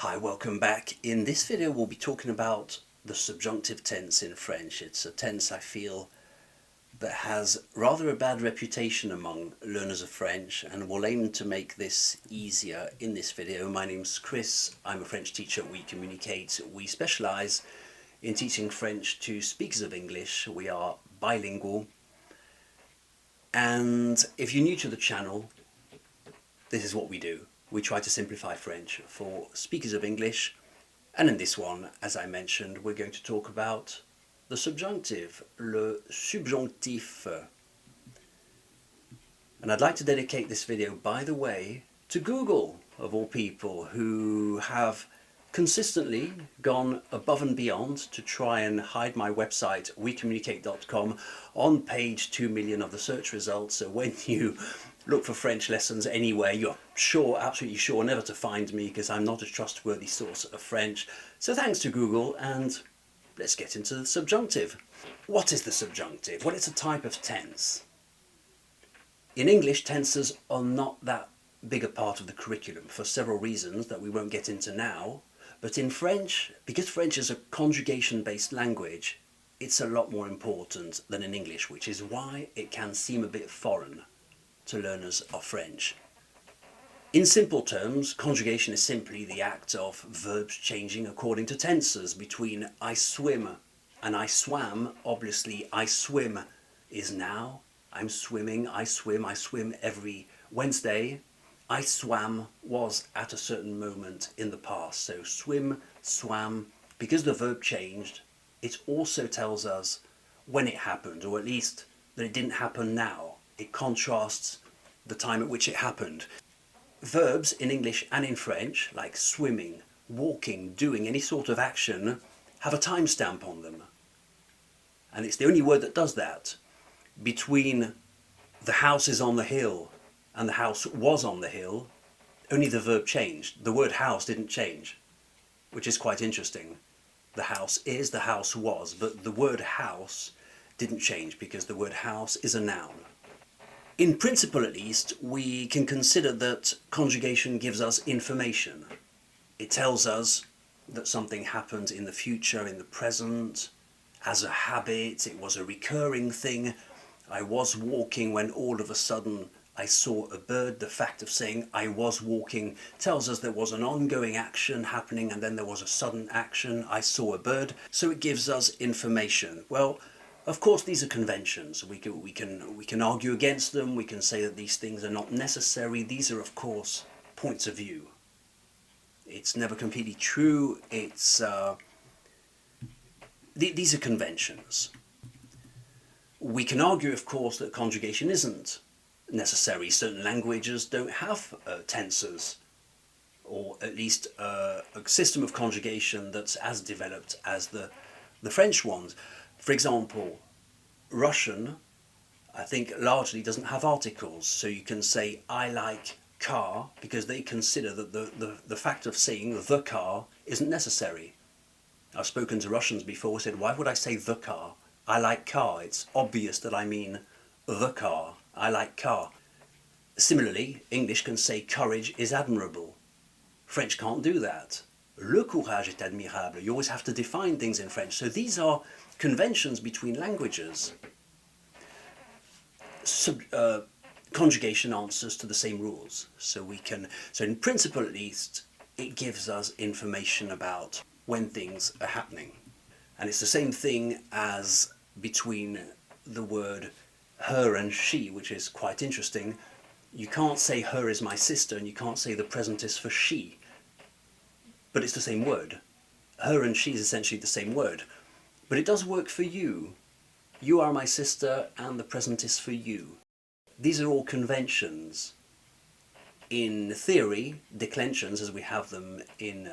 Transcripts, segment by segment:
Hi, welcome back. In this video we'll be talking about the subjunctive tense in French. It's a tense I feel that has rather a bad reputation among learners of French, and we'll aim to make this easier in this video. My name's Chris, I'm a French teacher at We Communicate. We specialise in teaching French to speakers of English. We are bilingual, and if you're new to the channel, this is what we do. We try to simplify French for speakers of English, and in this one, as I mentioned, we're going to talk about the subjunctive, le subjonctif. And I'd like to dedicate this video, by the way, to Google, of all people, who have consistently gone above and beyond to try and hide my website, wecommunicate.com, on page 2 million of the search results. So when you look for French lessons anywhere, you're sure, absolutely sure, never to find me, because I'm not a trustworthy source of French. So thanks to Google, and let's get into the subjunctive. What is the subjunctive? Well, it's a type of tense. In English, tenses are not that big a part of the curriculum for several reasons that we won't get into now. But in French, because French is a conjugation-based language, it's a lot more important than in English, which is why it can seem a bit foreign to learners of French. In simple terms, conjugation is simply the act of verbs changing according to tenses. Between I swim and I swam, obviously I swim is now, I'm swimming, I swim every Wednesday. I swam was at a certain moment in the past. So swim, swam, because the verb changed, it also tells us when it happened, or at least that it didn't happen now. It contrasts the time at which it happened. Verbs in English and in French, like swimming, walking, doing any sort of action, have a timestamp on them. And it's the only word that does that. Between the house is on the hill and the house was on the hill, only the verb changed. The word house didn't change, which is quite interesting. The house is, the house was, but the word house didn't change because the word house is a noun. In principle, at least, we can consider that conjugation gives us information. It tells us that something happened in the future, in the present, as a habit. It was a recurring thing. I was walking when all of a sudden I saw a bird. The fact of saying I was walking tells us there was an ongoing action happening and then there was a sudden action. I saw a bird. So it gives us information. Well, of course, these are conventions. We can argue against them. We can say that these things are not necessary. These are, of course, points of view. It's never completely true. These are conventions. We can argue, of course, that conjugation isn't necessary. Certain languages don't have tenses, or at least a system of conjugation that's as developed as the French ones. For example, Russian, I think, largely doesn't have articles, so you can say I like car because they consider that the fact of saying the car isn't necessary. I've spoken to Russians before who said, why would I say the car? I like car. It's obvious that I mean the car. I like car. Similarly, English can say courage is admirable. French can't do that. Le courage est admirable. You always have to define things in French. So these are conventions between languages. Conjugation answers to the same rules. So in principle at least, it gives us information about when things are happening. And it's the same thing as between the word her and she, which is quite interesting. You can't say her is my sister, and you can't say the present is for she. But it's the same word. Her and she is essentially the same word. But it does work for you. You are my sister, and the present is for you. These are all conventions. In theory, declensions, as we have them in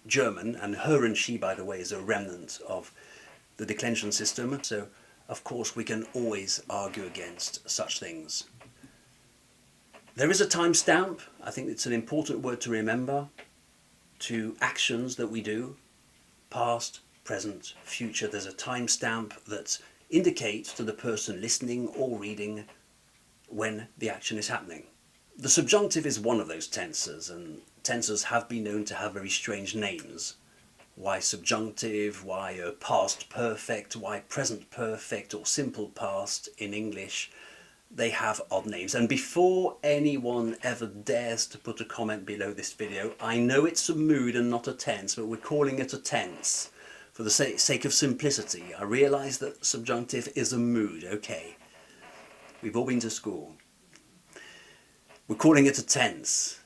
German, and her and she, by the way, is a remnant of the declension system. So, of course, we can always argue against such things. There is a timestamp. I think it's an important word to remember, to actions that we do, past, present, future. There's a timestamp that indicates to the person listening or reading when the action is happening. The subjunctive is one of those tenses, and tenses have been known to have very strange names. Why subjunctive, why past perfect, why present perfect or simple past in English. They have odd names. And before anyone ever dares to put a comment below this video, I know it's a mood and not a tense, but we're calling it a tense for the sake of simplicity. I realise that subjunctive is a mood, okay. We've all been to school. We're calling it a tense.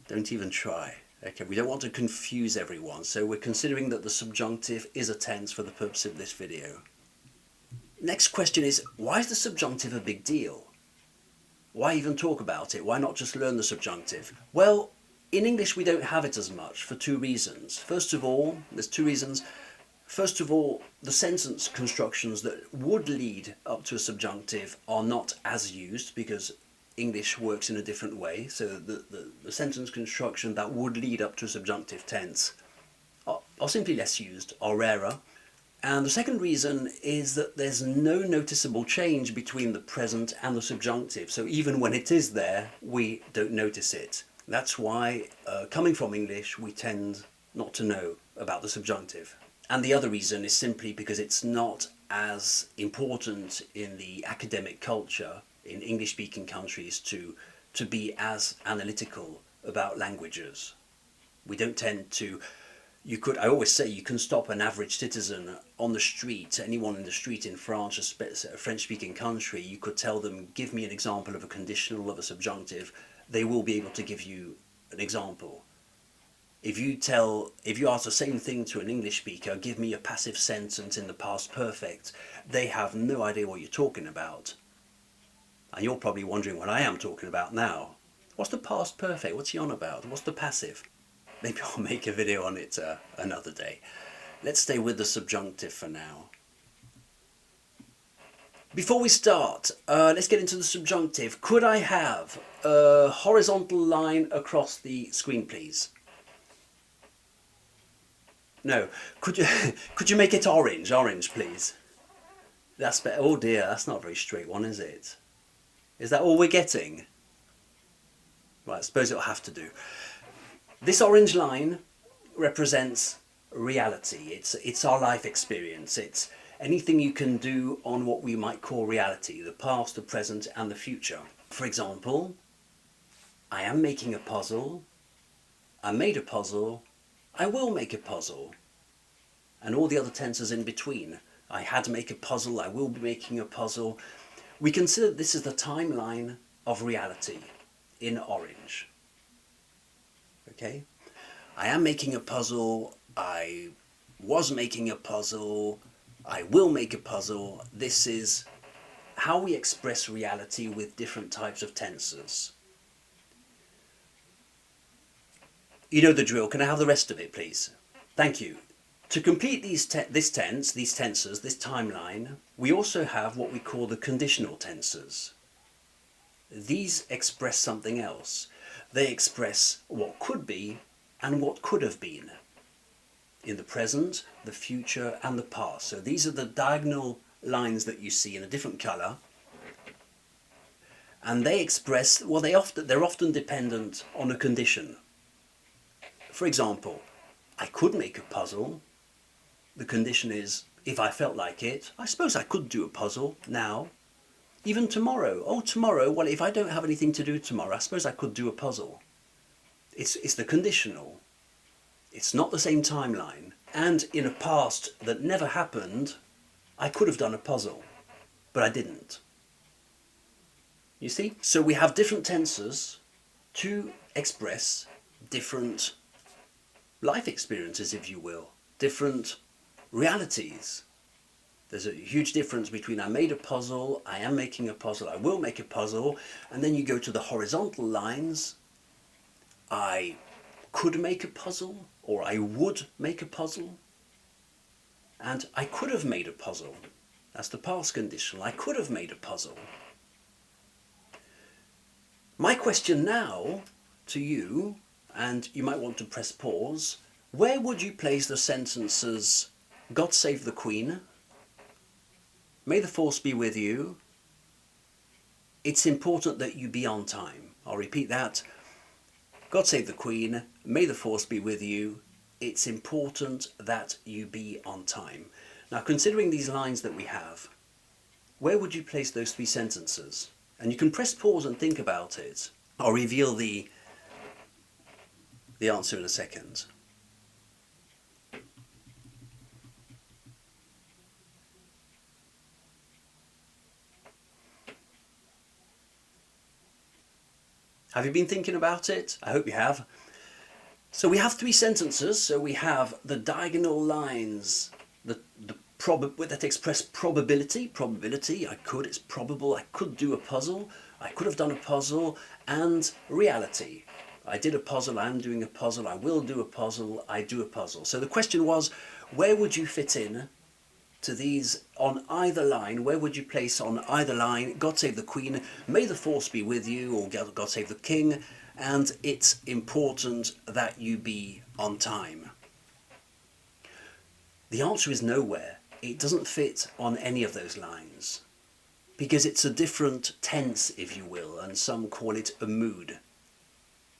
Don't even try. Okay, we don't want to confuse everyone, so we're considering that the subjunctive is a tense for the purpose of this video. Next question is, why is the subjunctive a big deal? Why even talk about it? Why not just learn the subjunctive? Well, in English we don't have it as much for two reasons. First of all, there's two reasons. First of all, the sentence constructions that would lead up to a subjunctive are not as used because English works in a different way. So the sentence construction that would lead up to a subjunctive tense are simply less used, are rarer. And the second reason is that there's no noticeable change between the present and the subjunctive. So even when it is there, we don't notice it. That's why, coming from English, we tend not to know about the subjunctive. And the other reason is simply because it's not as important in the academic culture in English-speaking countries to be as analytical about languages. We don't tend to... I always say you can stop an average citizen on the street, anyone in the street in France, a French-speaking country, you could tell them, give me an example of a conditional, of a subjunctive. They will be able to give you an example. If you ask the same thing to an English speaker, give me a passive sentence in the past perfect, they have no idea what you're talking about. And you're probably wondering what I am talking about now. What's the past perfect? What's he on about? What's the passive? Maybe I'll make a video on it another day. Let's stay with the subjunctive for now. Before we start, let's get into the subjunctive. Could I have a horizontal line across the screen, please? No. Could you make it orange? Orange, please. That's better. Oh dear, that's not a very straight one, is it? Is that all we're getting? Right, I suppose it'll have to do. This orange line represents reality. It's our life experience. It's anything you can do on what we might call reality, the past, the present, and the future. For example, I am making a puzzle, I made a puzzle, I will make a puzzle, and all the other tenses in between. I had to make a puzzle, I will be making a puzzle. We consider this is the timeline of reality in orange. Okay? I am making a puzzle, I was making a puzzle, I will make a puzzle. This is how we express reality with different types of tenses. You know the drill. Can I have the rest of it, please? Thank you. To complete these tenses, this timeline, we also have what we call the conditional tenses. These express something else. They express what could be and what could have been in the present, the future, and the past. So these are the diagonal lines that you see in a different colour, and they express, well, they're often dependent on a condition. For example, I could make a puzzle. The condition is, if I felt like it, I suppose I could do a puzzle now. Even tomorrow. Oh, tomorrow, well, if I don't have anything to do tomorrow, I suppose I could do a puzzle. It's the conditional. It's not the same timeline. And in a past that never happened, I could have done a puzzle, but I didn't. You see? So we have different tenses to express different life experiences, if you will, different realities. There's a huge difference between I made a puzzle, I am making a puzzle, I will make a puzzle, and then you go to the horizontal lines. I could make a puzzle, or I would make a puzzle, and I could have made a puzzle. That's the past conditional. I could have made a puzzle. My question now to you, and you might want to press pause, where would you place the sentences, God save the Queen, may the force be with you, it's important that you be on time. I'll repeat that. God save the Queen, may the force be with you. It's important that you be on time. Now, considering these lines that we have, where would you place those three sentences? And you can press pause and think about it. I'll reveal the answer in a second. Have you been thinking about it? I hope you have. So we have three sentences. So we have the diagonal lines, that express probability. Probability, it's probable, I could do a puzzle, I could have done a puzzle, and reality. I did a puzzle, I'm doing a puzzle, I will do a puzzle, I do a puzzle. So the question was, where would you fit in to these on either line? Where would you place on either line, God save the Queen, may the force be with you, or God save the King, and it's important that you be on time? The answer is nowhere. It doesn't fit on any of those lines, because it's a different tense, if you will, and some call it a mood.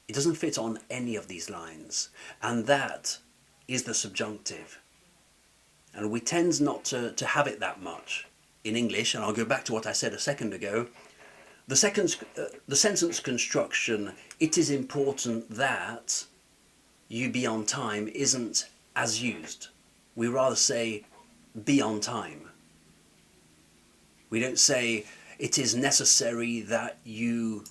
It doesn't fit on any of these lines, and that is the subjunctive. And we tend not to have it that much in English, and I'll go back to what I said a second ago. The sentence construction, it is important that you be on time, isn't as used. We rather say be on time. We don't say it is necessary that you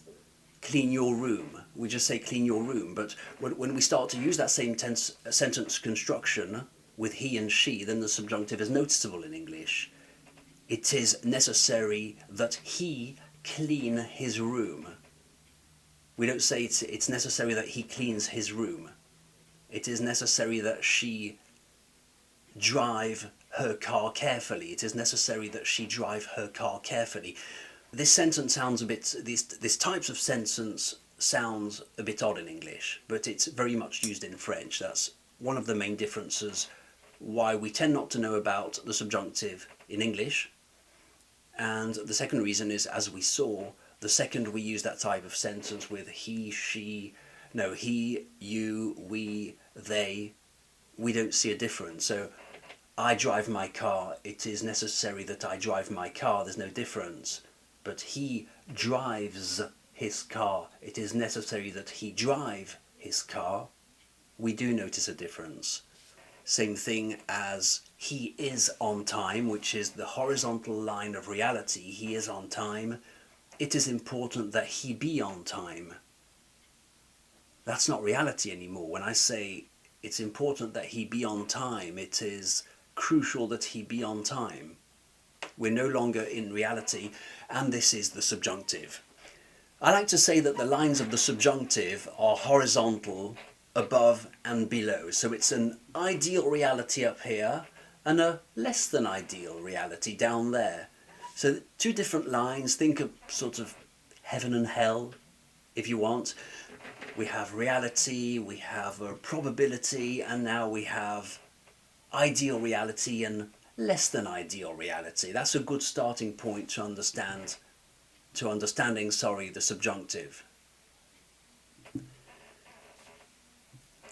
clean your room. We just say clean your room. But when we start to use that same sentence construction with he and she, then the subjunctive is noticeable in English. It is necessary that he clean his room. We don't say it's necessary that he cleans his room. It is necessary that she drive her car carefully. It is necessary that she drive her car carefully. This sentence sounds a bit, this types of sentence sounds a bit odd in English, but it's very much used in French. That's one of the main differences why we tend not to know about the subjunctive in English. And the second reason is, as we saw, the second we use that type of sentence with he, she, no, he, you, we, they, we don't see a difference. So I drive my car, it is necessary that I drive my car, there's no difference. But he drives his car, it is necessary that he drive his car. We do notice a difference. Same thing as he is on time, which is the horizontal line of reality. He is on time. It is important that he be on time. That's not reality anymore. When I say it's important that he be on time, it is crucial that he be on time. We're no longer in reality, and this is the subjunctive. I like to say that the lines of the subjunctive are horizontal, above and below. So it's an ideal reality up here and a less than ideal reality down there. So two different lines. Think of sort of heaven and hell, if you want. We have reality, we have a probability, and now we have ideal reality and less than ideal reality. That's a good starting point to understanding the subjunctive.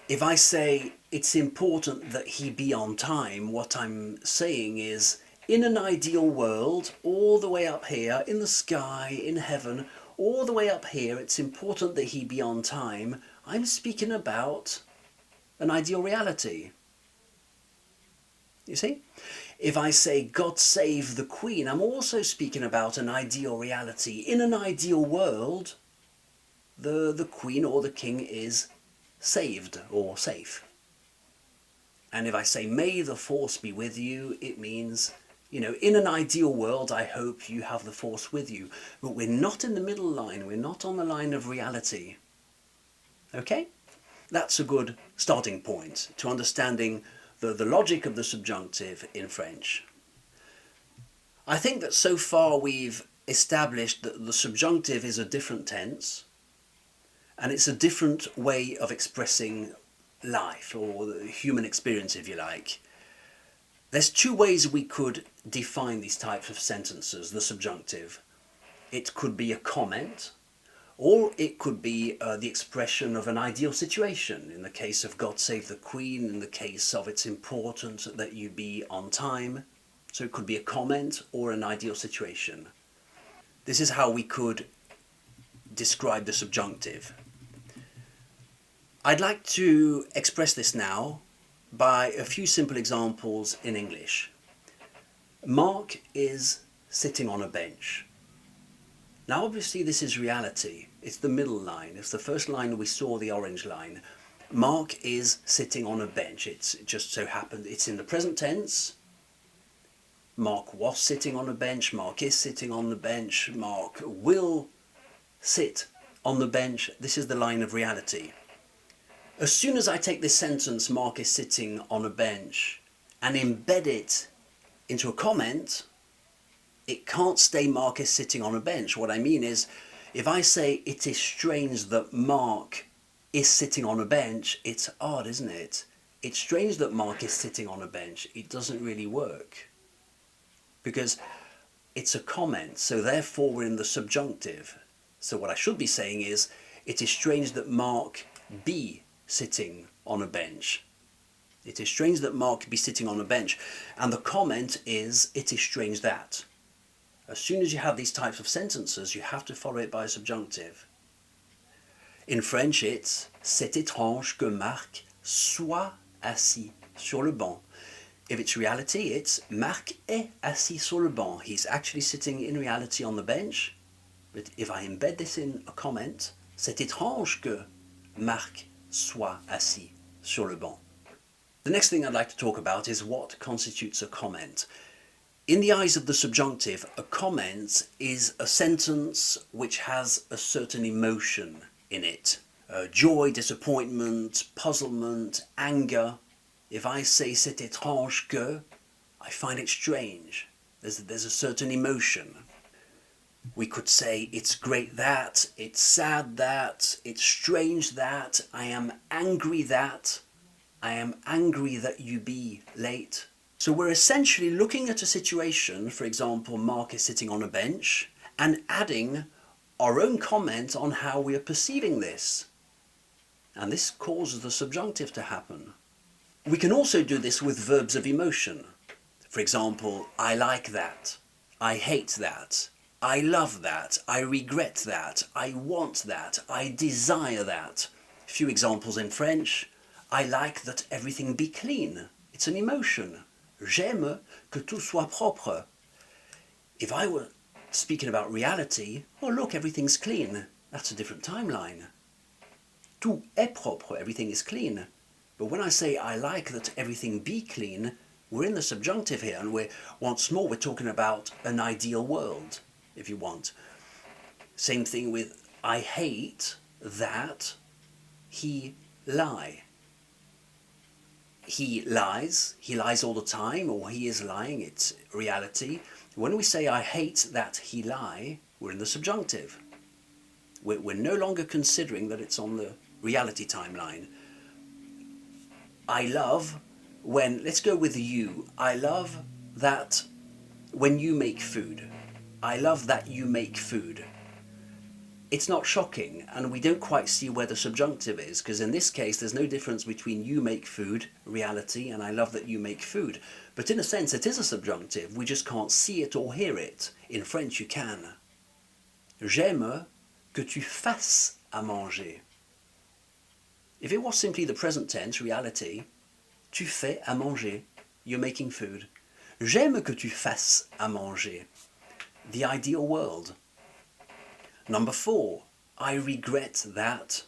If I say it's important that he be on time, what I'm saying is, in an ideal world, all the way up here, in the sky, in heaven, all the way up here, it's important that he be on time. I'm speaking about an ideal reality. You see? If I say, God save the Queen, I'm also speaking about an ideal reality. In an ideal world, the Queen or the King is saved or safe. And if I say, may the force be with you, it means, in an ideal world, I hope you have the force with you. But we're not in the middle line. We're not on the line of reality. Okay? That's a good starting point to understanding the logic of the subjunctive in French. I think that so far we've established that the subjunctive is a different tense, and it's a different way of expressing life, or the human experience, if you like. There's two ways we could define these types of sentences, the subjunctive. It could be a comment, Or it could be the expression of an ideal situation. In the case of God Save the Queen, in the case of it's important that you be on time. So it could be a comment or an ideal situation. This is how we could describe the subjunctive. I'd like to express this now by a few simple examples in English. Mark is sitting on a bench. Now obviously this is reality. It's the middle line. It's the first line we saw, the orange line. Mark is sitting on a bench. It just so happened it's in the present tense. Mark was sitting on a bench. Mark is sitting on the bench. Mark will sit on the bench. This is the line of reality. As soon as I take this sentence, Mark is sitting on a bench, and embed it into a comment, it can't stay Mark is sitting on a bench. What I mean is, if I say it is strange that Mark is sitting on a bench, it's odd, isn't it? It's strange that Mark is sitting on a bench. It doesn't really work. Because it's a comment, so therefore we're in the subjunctive. So what I should be saying is, it is strange that Mark be sitting on a bench. It is strange that Mark be sitting on a bench. And the comment is, it is strange that. As soon as you have these types of sentences, you have to follow it by a subjunctive. In French, it's c'est étrange que Marc soit assis sur le banc. If it's reality, it's Marc est assis sur le banc. He's actually sitting in reality on the bench. But if I embed this in a comment, c'est étrange que Marc soit assis sur le banc. The next thing I'd like to talk about is what constitutes a comment. In the eyes of the subjunctive, a comment is a sentence which has a certain emotion in it. Joy, disappointment, puzzlement, anger. If I say c'est étrange que, I find it strange. There's a certain emotion. We could say it's great that, it's sad that, it's strange that, I am angry that you be late. So we're essentially looking at a situation, for example, Mark is sitting on a bench, and adding our own comment on how we are perceiving this. And this causes the subjunctive to happen. We can also do this with verbs of emotion. For example, I like that, I hate that, I love that, I regret that, I want that, I desire that. A few examples in French. I like that everything be clean. It's an emotion. J'aime que tout soit propre. If I were speaking about reality, oh look, everything's clean. That's a different timeline. Tout est propre, everything is clean. But when I say I like that everything be clean, we're in the subjunctive here, and once more we're talking about an ideal world, if you want. Same thing with I hate that he lie. He lies all the time, or he is lying, it's reality. When we say I hate that he lie, we're in the subjunctive. We're no longer considering that it's on the reality timeline. I love when, let's go with you, I love that when you make food. I love that you make food. It's not shocking, and we don't quite see where the subjunctive is, because in this case there's no difference between you make food, reality, and I love that you make food. But in a sense it is a subjunctive, we just can't see it or hear it. In French you can. J'aime que tu fasses à manger. If it was simply the present tense, reality, tu fais à manger, you're making food. J'aime que tu fasses à manger. The ideal world. Number 4, I regret that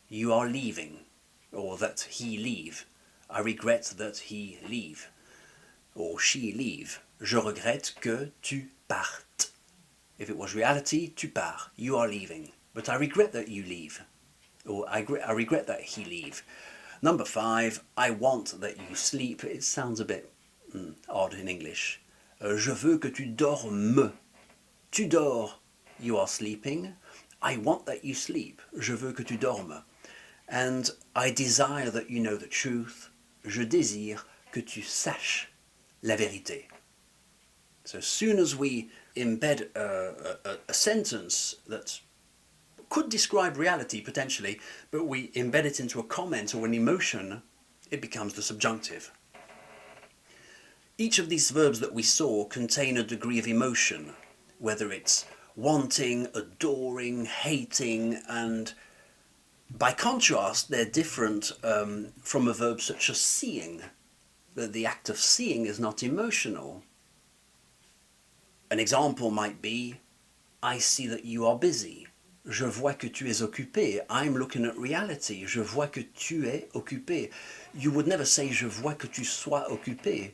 you are leaving, or that he leave. I regret that he leave, or she leave. Je regrette que tu partes. If it was reality, tu pars, you are leaving. But I regret that you leave, or I regret that he leave. Number 5, I want that you sleep. It sounds a bit odd in English. Je veux que tu dormes. Tu dors. You are sleeping. I want that you sleep. Je veux que tu dormes. And I desire that you know the truth. Je désire que tu saches la vérité. So as soon as we embed a sentence that could describe reality potentially, but we embed it into a comment or an emotion, it becomes the subjunctive. Each of these verbs that we saw contain a degree of emotion, whether it's wanting, adoring, hating, and by contrast, they're different from a verb such as seeing. The act of seeing is not emotional. An example might be, I see that you are busy. Je vois que tu es occupé. I'm looking at reality. Je vois que tu es occupé. You would never say, je vois que tu sois occupé.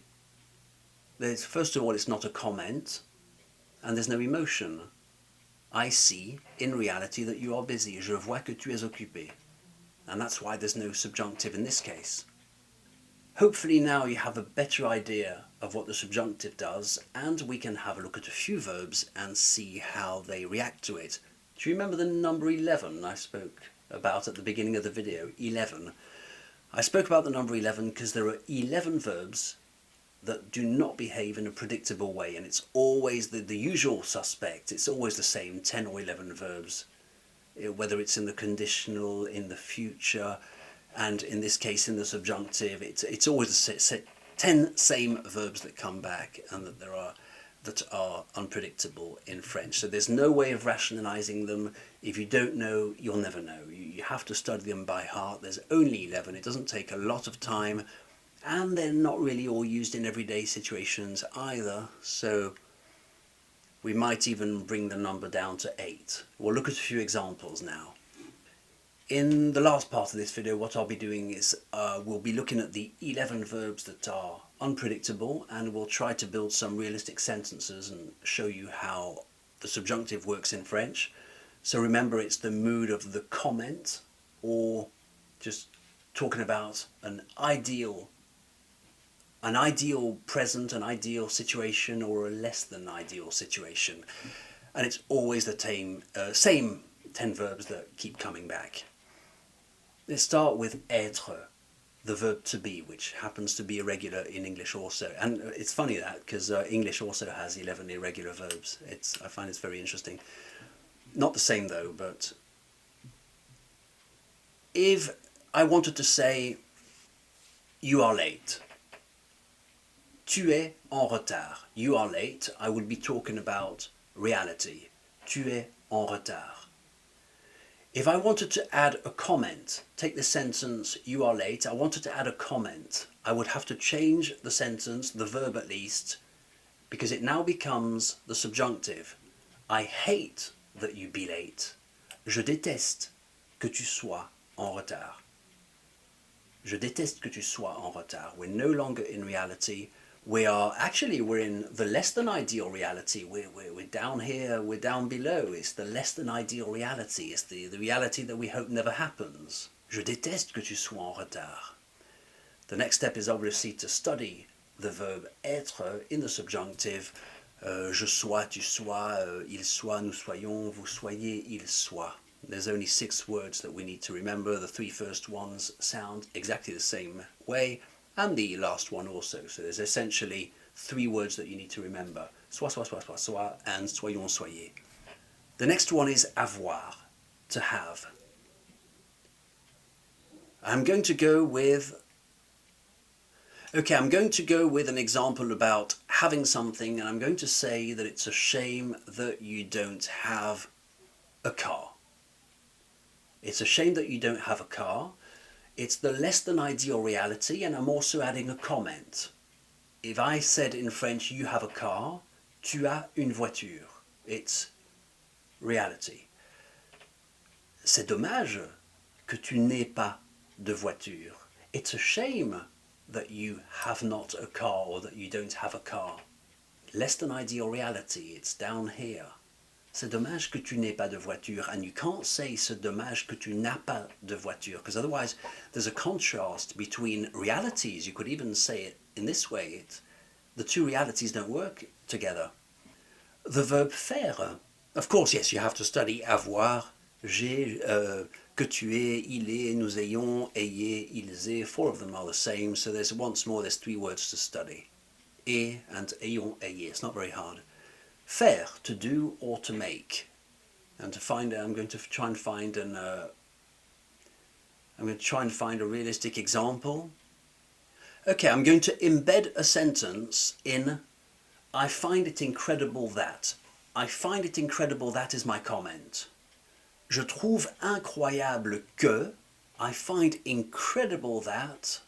First of all, it's not a comment, and there's no emotion. I see, in reality, that you are busy. Je vois que tu es occupé. And that's why there's no subjunctive in this case. Hopefully now you have a better idea of what the subjunctive does, and we can have a look at a few verbs and see how they react to it. Do you remember the number 11 I spoke about at the beginning of the video? 11. I spoke about the number 11 because there are 11 verbs that do not behave in a predictable way, and it's always the usual suspect. It's always the same 10 or 11 verbs, whether it's in the conditional, in the future, and in this case in the subjunctive. It's always the 10 same verbs that come back and that are unpredictable in French. So there's no way of rationalizing them. If you don't know, you'll never know. You have to study them by heart. There's only 11. It doesn't take a lot of time, and they're not really all used in everyday situations either. So we might even bring the number down to 8. We'll look at a few examples now. In the last part of this video, what I'll be doing is we'll be looking at the 11 verbs that are unpredictable, and we'll try to build some realistic sentences and show you how the subjunctive works in French. So remember, it's the mood of the comment, or just talking about an ideal present, an ideal situation, or a less than ideal situation. And it's always the same 10 verbs that keep coming back. Let's start with être, the verb to be, which happens to be irregular in English also. And it's funny that, because English also has 11 irregular verbs. I find it's very interesting. Not the same though, but if I wanted to say, you are late, tu es en retard, you are late, I would be talking about reality. Tu es en retard. If I wanted to add a comment, take the sentence, you are late, I wanted to add a comment, I would have to change the sentence, the verb at least, because it now becomes the subjunctive. I hate that you be late. Je déteste que tu sois en retard. Je déteste que tu sois en retard. We're no longer in reality. We're in the less than ideal reality. We're down here, we're down below. It's the less than ideal reality. It's the reality that we hope never happens. Je déteste que tu sois en retard. The next step is obviously to study the verb être in the subjunctive. Je sois, tu sois, il soit, nous soyons, vous soyez, il soit. There's only 6 words that we need to remember. The 3 first ones sound exactly the same way, and the last one also. So there's essentially 3 words that you need to remember. Soit, soit, soit, soit, soit, and soyons, soyez. The next one is avoir, to have. I'm going to go with an example about having something, and I'm going to say that it's a shame that you don't have a car. It's a shame that you don't have a car. It's the less than ideal reality, and I'm also adding a comment. If I said in French, you have a car, tu as une voiture. It's reality. C'est dommage que tu n'aies pas de voiture. It's a shame that you have not a car, or that you don't have a car. Less than ideal reality, it's down here. C'est dommage que tu n'aies pas de voiture, and you can't say c'est dommage que tu n'as pas de voiture, because otherwise there's a contrast between realities. You could even say it in this way. The 2 realities don't work together. The verb faire. Of course, yes, you have to study avoir, j'ai, que tu aies, il est, nous ayons, ayez, ils aient. 4 of them are the same, so there's 3 words to study. Et and ayons, ayez. It's not very hard. Faire, to do or to make. And to find it, I'm going to try and find a realistic example. Okay, I'm going to embed a sentence in I find it incredible that. I find it incredible that is my comment. Je trouve incroyable que. I find incredible that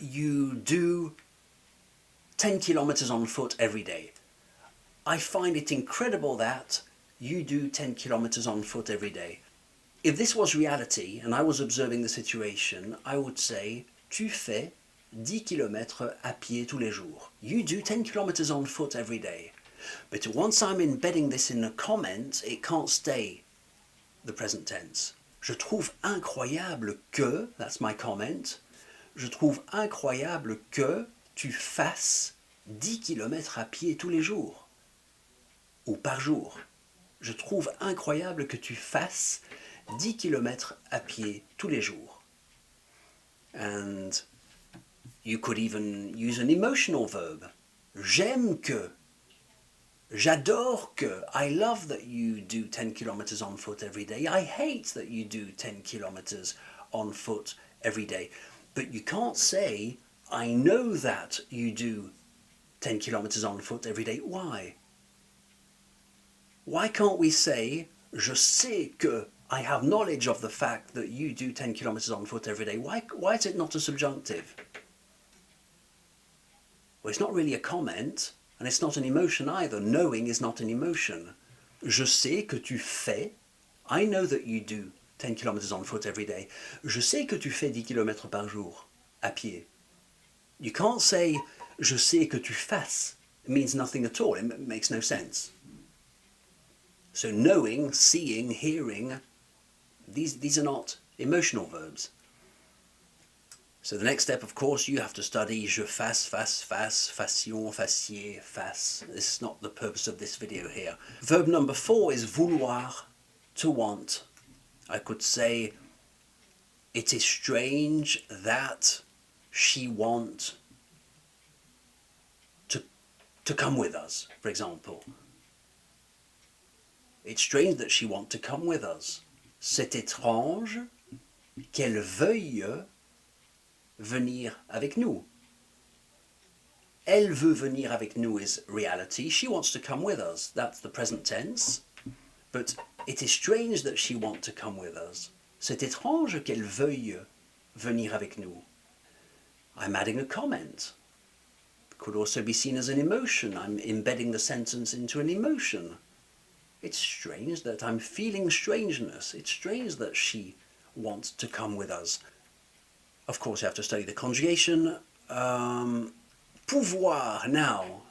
you do 10 kilometers on foot every day. I find it incredible that you do 10 kilometers on foot every day. If this was reality and I was observing the situation, I would say, tu fais 10 kilomètres à pied tous les jours. You do 10 kilometers on foot every day. But once I'm embedding this in a comment, it can't stay the present tense. Je trouve incroyable que, that's my comment, je trouve incroyable que tu fasses 10 kilomètres à pied tous les jours. Ou par jour. Je trouve incroyable que tu fasses 10 kilomètres à pied tous les jours. And you could even use an emotional verb. J'aime que. J'adore que. I love that you do 10 kilometers on foot every day. I hate that you do 10 kilometers on foot every day. But you can't say, I know that you do 10 kilometers on foot every day. Why? Why can't we say, je sais que, I have knowledge of the fact that you do 10 kilometers on foot every day? Why is it not a subjunctive? Well, it's not really a comment, and it's not an emotion either. Knowing is not an emotion. Je sais que tu fais. I know that you do 10 kilometers on foot every day. Je sais que tu fais 10 kilomètres par jour, à pied. You can't say, je sais que tu fasses. It means nothing at all. It makes no sense. So knowing, seeing, hearing, these are not emotional verbs. So the next step, of course, you have to study je fasse, fasse, fasse, fassion, fassiez, fasse. This is not the purpose of this video here. Verb number 4 is vouloir, to want. I could say, it is strange that she wants to come with us, for example. It's strange that she wants to come with us. C'est étrange qu'elle veuille venir avec nous. Elle veut venir avec nous is reality. She wants to come with us. That's the present tense. But it is strange that she wants to come with us. C'est étrange qu'elle veuille venir avec nous. I'm adding a comment. It could also be seen as an emotion. I'm embedding the sentence into an emotion. It's strange that I'm feeling strangeness. It's strange that she wants to come with us. Of course, you have to study the conjugation. Pouvoir now.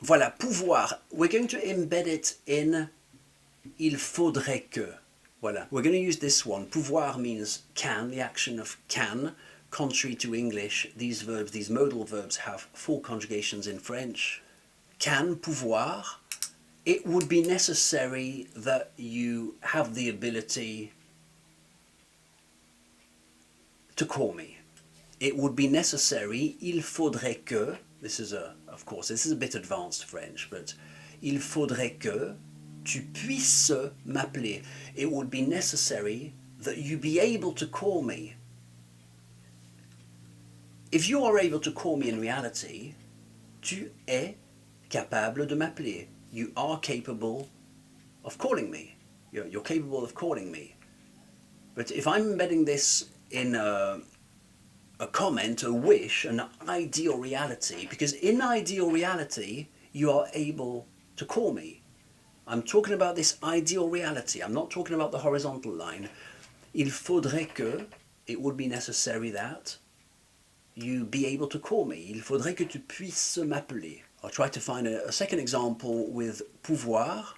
Voilà, pouvoir. We're going to embed it in il faudrait que. Voilà, we're going to use this one. Pouvoir means can, the action of can. Contrary to English, these verbs, these modal verbs, have 4 conjugations in French. Can, pouvoir. It would be necessary that you have the ability to call me. It would be necessary, il faudrait que, this is of course, this is a bit advanced French, but il faudrait que tu puisses m'appeler. It would be necessary that you be able to call me. If you are able to call me in reality, tu es capable de m'appeler. You are capable of calling me. You're capable of calling me. But if I'm embedding this in a comment, a wish, an ideal reality, because in ideal reality, you are able to call me. I'm talking about this ideal reality. I'm not talking about the horizontal line. Il faudrait que, it would be necessary that, you be able to call me. Il faudrait que tu puisses m'appeler. I'll try to find a second example with pouvoir.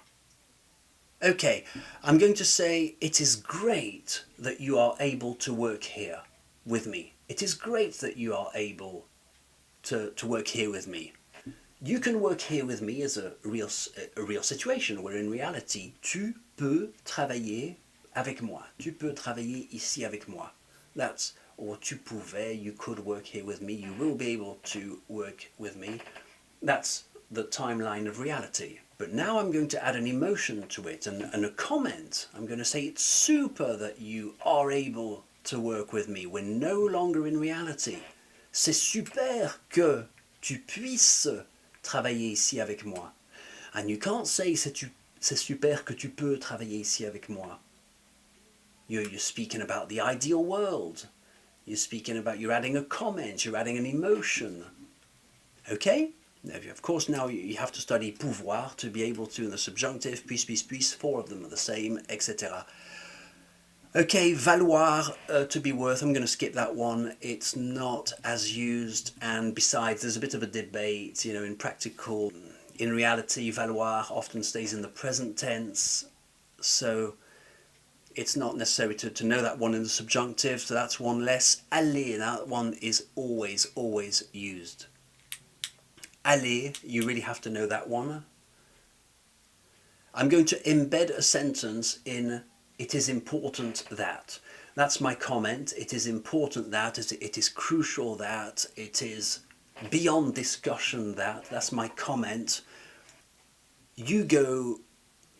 Okay, I'm going to say, it is great that you are able to work here with me. It is great that you are able to work here with me. You can work here with me as a real situation, where in reality, tu peux travailler avec moi. Tu peux travailler ici avec moi. That's, or tu pouvais, you could work here with me. You will be able to work with me. That's the timeline of reality. But now I'm going to add an emotion to it and a comment. I'm going to say it's super that you are able to work with me. We're no longer in reality. C'est super que tu puisses travailler ici avec moi. And you can't say c'est super que tu peux travailler ici avec moi. You're speaking about the ideal world. You're speaking about, you're adding a comment, you're adding an emotion. Okay? Now, of course, now you have to study pouvoir to be able to, in the subjunctive, puis, 4 of them are the same, etc. Okay, valoir, to be worth, I'm going to skip that one. It's not as used, and besides, there's a bit of a debate, you know, in practical. In reality, valoir often stays in the present tense, so it's not necessary to know that one in the subjunctive, so that's one less. Aller, that one is always used. Aller, you really have to know that one. I'm going to embed a sentence in it is important that. That's my comment. It is important that, it is crucial that, it is beyond discussion that. That's my comment. You go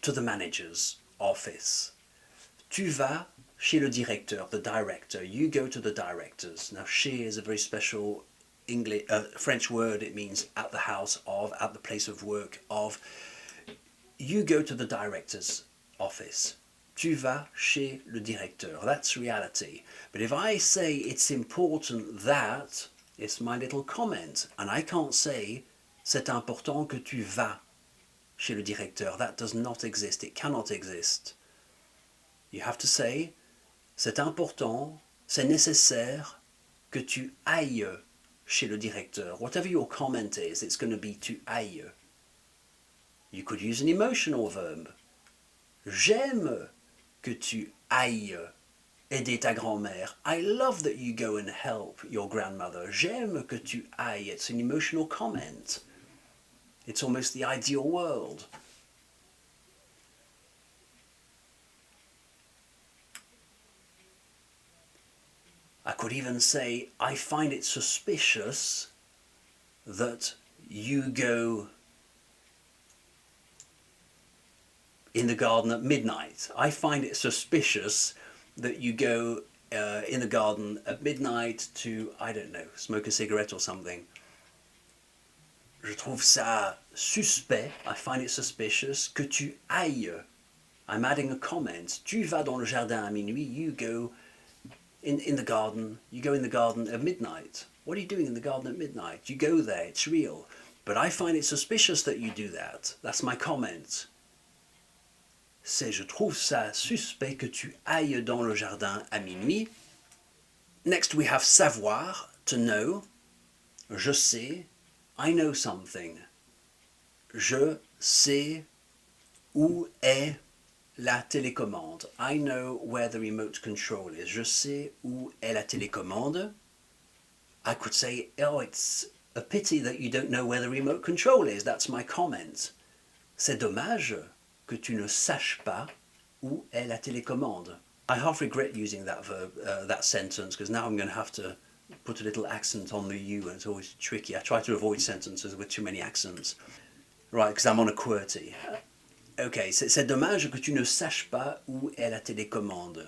to the manager's office. Tu vas chez le directeur, the director. You go to the directors. Now, chez is a very special English, French word. It means at the house of, at the place of work of. You go to the director's office. Tu vas chez le directeur. That's reality. But if I say it's important that, it's my little comment. And I can't say c'est important que tu vas chez le directeur. That does not exist. It cannot exist. You have to say c'est important, c'est nécessaire que tu ailles chez le directeur. Whatever your comment is, it's going to be tu ailles. You could use an emotional verb. J'aime que tu ailles aider ta grand-mère. I love that you go and help your grandmother. J'aime que tu ailles. It's an emotional comment. It's almost the ideal world. I could even say, I find it suspicious that you go in the garden at midnight. I find it suspicious that you go in the garden at midnight to, I don't know, smoke a cigarette or something. Je trouve ça suspect. I find it suspicious que tu ailles. I'm adding a comment. Tu vas dans le jardin à minuit. You go in the garden. You go in the garden at midnight. What are you doing in the garden at midnight? You go there. It's real. But I find it suspicious that you do that. That's my comment. C'est je trouve ça suspect que tu ailles dans le jardin à minuit. Next we have savoir, to know. Je sais, I know something. Je sais où est la télécommande. I know where the remote control is. Je sais où est la télécommande. I could say, oh, it's a pity that you don't know where the remote control is. That's my comment. C'est dommage que tu ne saches pas où est la télécommande. I half regret using that verb, that sentence, because now I'm going to have to put a little accent on the U, and it's always tricky. I try to avoid sentences with too many accents. Right, because I'm on a QWERTY. Okay, c'est dommage que tu ne saches pas où est la télécommande.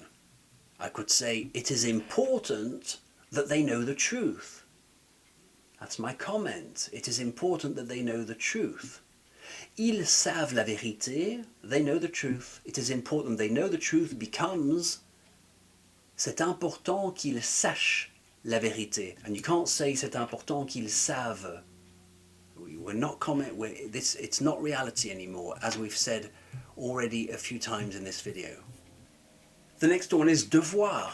I could say, it is important that they know the truth. That's my comment. It is important that they know the truth. Ils savent la vérité. They know the truth. It is important they know the truth becomes c'est important qu'ils sachent la vérité. And you can't say c'est important qu'ils savent. We're not it's not reality anymore, as we've said already a few times in this video. The next one is devoir,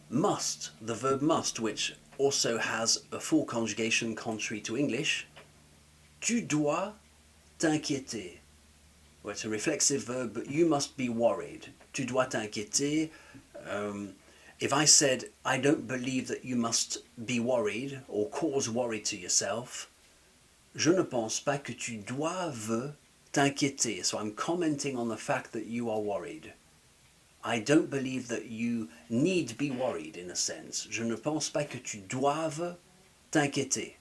must, the verb must, which also has a full conjugation contrary to English. Tu dois t'inquiéter. Well, it's a reflexive verb, but you must be worried. Tu dois t'inquiéter. If I said, I don't believe that you must be worried or cause worry to yourself, je ne pense pas que tu doives t'inquiéter. So I'm commenting on the fact that you are worried. I don't believe that you need be worried, in a sense. Je ne pense pas que tu doives t'inquiéter.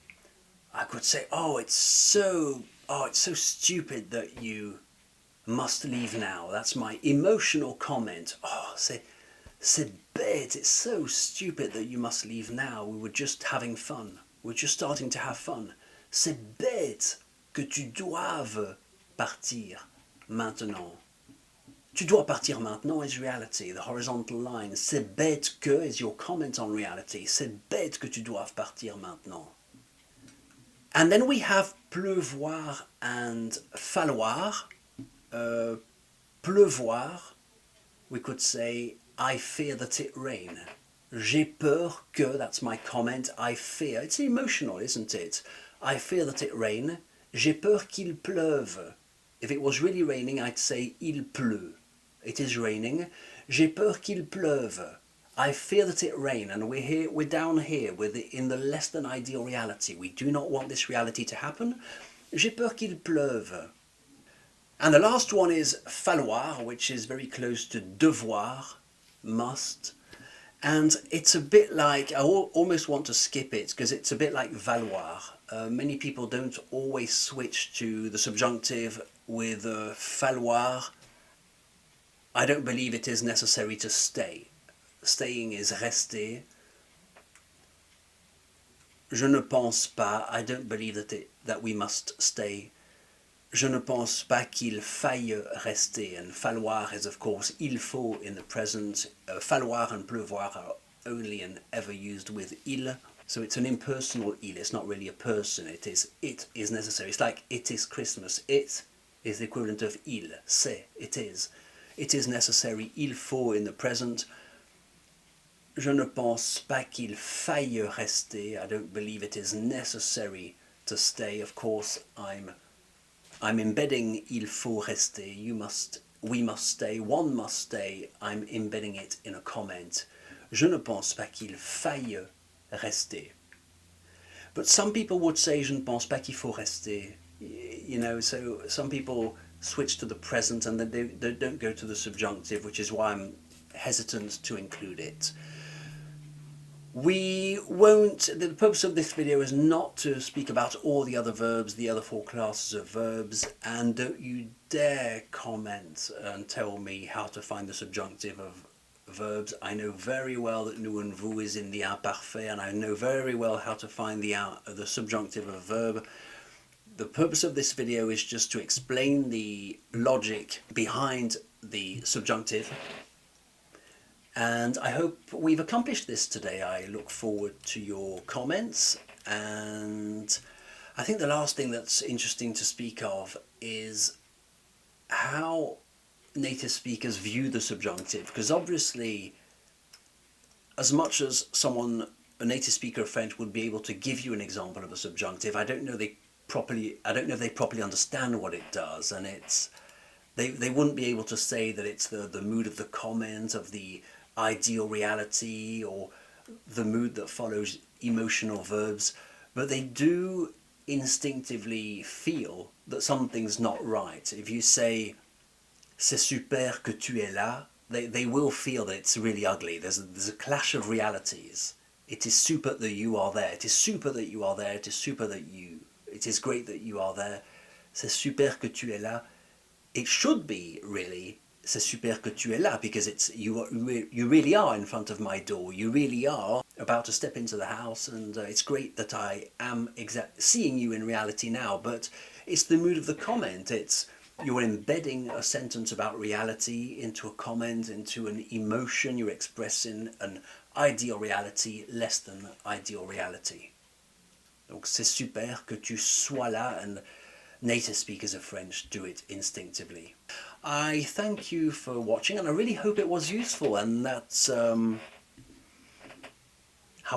I could say, oh, it's so stupid that you must leave now. That's my emotional comment. Oh, c'est bête. It's so stupid that you must leave now. We were just having fun. We're just starting to have fun. C'est bête que tu doives partir maintenant. Tu dois partir maintenant is reality, the horizontal line. C'est bête que is your comment on reality. C'est bête que tu doives partir maintenant. And then we have pleuvoir and falloir. Pleuvoir, we could say, I fear that it rain. J'ai peur que, that's my comment, I fear. It's emotional, isn't it? I fear that it rain. J'ai peur qu'il pleuve. If it was really raining, I'd say il pleut. It is raining. J'ai peur qu'il pleuve. I fear that it rain, and we're down here in the less than ideal reality. We do not want this reality to happen. J'ai peur qu'il pleuve. And the last one is falloir, which is very close to devoir, must. And it's a bit like, I almost want to skip it because it's a bit like Valoir. Many people don't always switch to the subjunctive with falloir. I don't believe it is necessary to stay. Staying is rester. Je ne pense pas, I don't believe that we must stay. Je ne pense pas qu'il faille rester, and falloir is of course il faut in the present. Falloir and pleuvoir are only and ever used with il, so it's an impersonal il, it's not really a person, it is necessary. It's like it is Christmas, it is the equivalent of il, c'est, it is. It is necessary, il faut in the present. Je ne pense pas qu'il faille rester, I don't believe it is necessary to stay. Of course, I'm embedding il faut rester, we must stay, one must stay. I'm embedding it in a comment. Je ne pense pas qu'il faille rester. But some people would say je ne pense pas qu'il faut rester. You know, so some people switch to the present and then they don't go to the subjunctive, which is why I'm hesitant to include it. We won't, the purpose of this video is not to speak about all the other verbs, the other 4 classes of verbs, and don't you dare comment and tell me how to find the subjunctive of verbs. I know very well that nous and vous is in the imparfait, and I know very well how to find the subjunctive of a verb. The purpose of this video is just to explain the logic behind the subjunctive. And I hope we've accomplished this today. I look forward to your comments, and I think the last thing that's interesting to speak of is how native speakers view the subjunctive, because obviously as much as a native speaker of French would be able to give you an example of a subjunctive, I don't know if they properly understand what it does, and they wouldn't be able to say that it's the mood of the comment, of the ideal reality, or the mood that follows emotional verbs, but they do instinctively feel that something's not right. If you say c'est super que tu es là, they will feel that it's really ugly. There's a clash of realities. It is super that you are there. It is super that you are there. It is great that you are there. C'est super que tu es là. It should be really c'est super que tu es là, because you really are in front of my door. You really are about to step into the house, and it's great that I am seeing you in reality now. But it's the mood of the comment. You're embedding a sentence about reality into a comment, into an emotion. You're expressing an ideal reality less than ideal reality. Donc c'est super que tu sois là, and native speakers of French do it instinctively. I thank you for watching, and I really hope it was useful, and that's how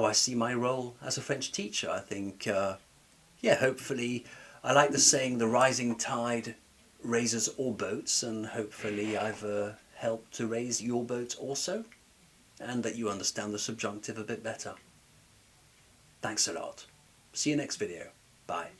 I see my role as a French teacher. I think, yeah, hopefully, I like the saying, the rising tide raises all boats, and hopefully I've helped to raise your boat also, and that you understand the subjunctive a bit better. Thanks a lot. See you next video. Bye.